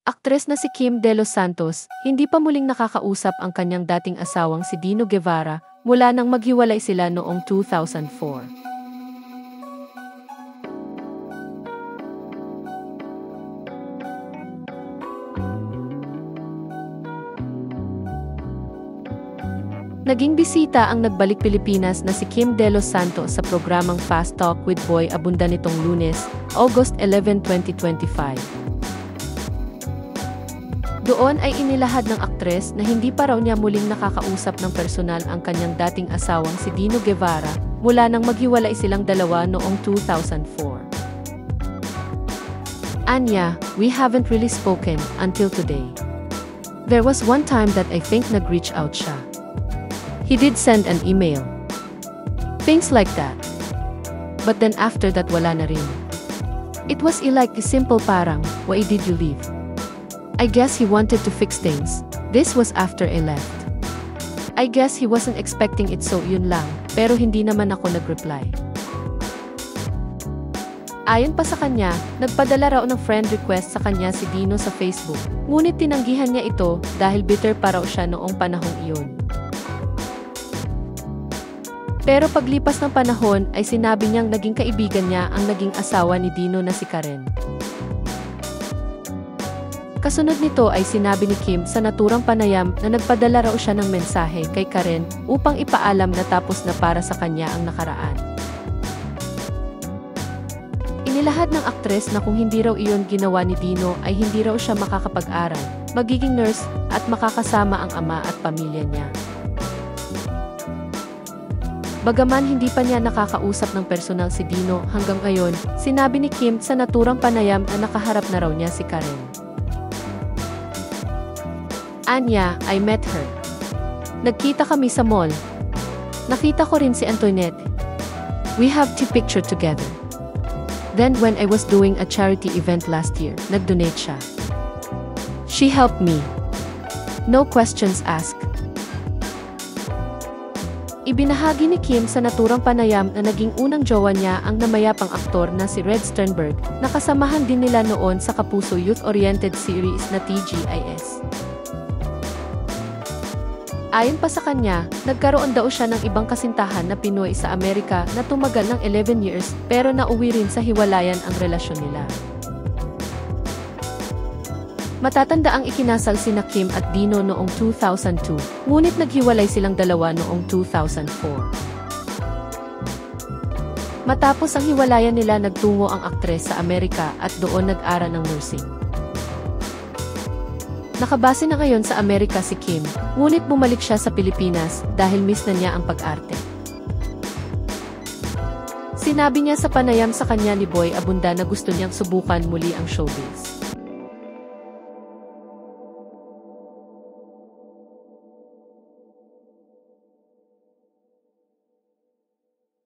Aktres na si Kim De Los Santos, hindi pa muling nakakausap ang kanyang dating asawang si Dino Guevara mula nang maghiwalay sila noong 2004. Naging bisita ang nagbalik Pilipinas na si Kim De Los Santos sa programang Fast Talk with Boy Abunda nitong Lunes, August 11, 2025. Doon ay inilahad ng aktres na hindi pa raw niya muling nakakausap ng personal ang kanyang dating asawang si Dino Guevara mula nang maghiwalay silang dalawa noong 2004. Anya, we haven't really spoken until today. There was one time that I think nag-reach out siya. He did send an email. Things like that. But then after that wala na rin. It was like simple parang, why did you leave? I guess he wanted to fix things. This was after I left. I guess he wasn't expecting it so yun lang, pero hindi naman ako nag-reply. Ayon pa sa kanya, nagpadala raw ng friend request sa kanya si Dino sa Facebook, ngunit tinanggihan niya ito dahil bitter pa raw siya noong panahong iyon. Pero paglipas ng panahon ay sinabi niyang naging kaibigan niya ang naging asawa ni Dino na si Karen. Kasunod nito ay sinabi ni Kim sa naturang panayam na nagpadala raw siya ng mensahe kay Karen upang ipaalam na tapos na para sa kanya ang nakaraan. Inilahad ng aktres na kung hindi raw iyon ginawa ni Dino ay hindi raw siya makakapag-aral, magiging nurse at makakasama ang ama at pamilya niya. Bagaman hindi pa niya nakakausap ng personal si Dino hanggang ngayon, sinabi ni Kim sa naturang panayam na nakaharap na raw niya si Karen. Anya, I met her. Nagkita kami sa mall. Nakita ko rin si Antoinette. We have tea picture together. Then when I was doing a charity event last year, nag-donate siya. She helped me. No questions asked. Ibinahagi ni Kim sa naturang panayam na naging unang jowa niya ang namayapang aktor na si Red Sternberg, na kasamahan din nila noon sa kapuso youth-oriented series na TGIS. Ayon pa sa kanya, nagkaroon daw siya ng ibang kasintahan na Pinoy sa Amerika na tumagal ng 11 years pero nauwi rin sa hiwalayan ang relasyon nila. Matatanda ang ikinasal sina Kim at Dino noong 2002, ngunit naghiwalay silang dalawa noong 2004. Matapos ang hiwalayan nila nagtungo ang aktres sa Amerika at doon nag-aral ng nursing. Nakabase na ngayon sa Amerika si Kim, ngunit bumalik siya sa Pilipinas dahil miss na niya ang pag-arte. Sinabi niya sa panayam sa kanya ni Boy Abunda na gusto niyang subukan muli ang showbiz.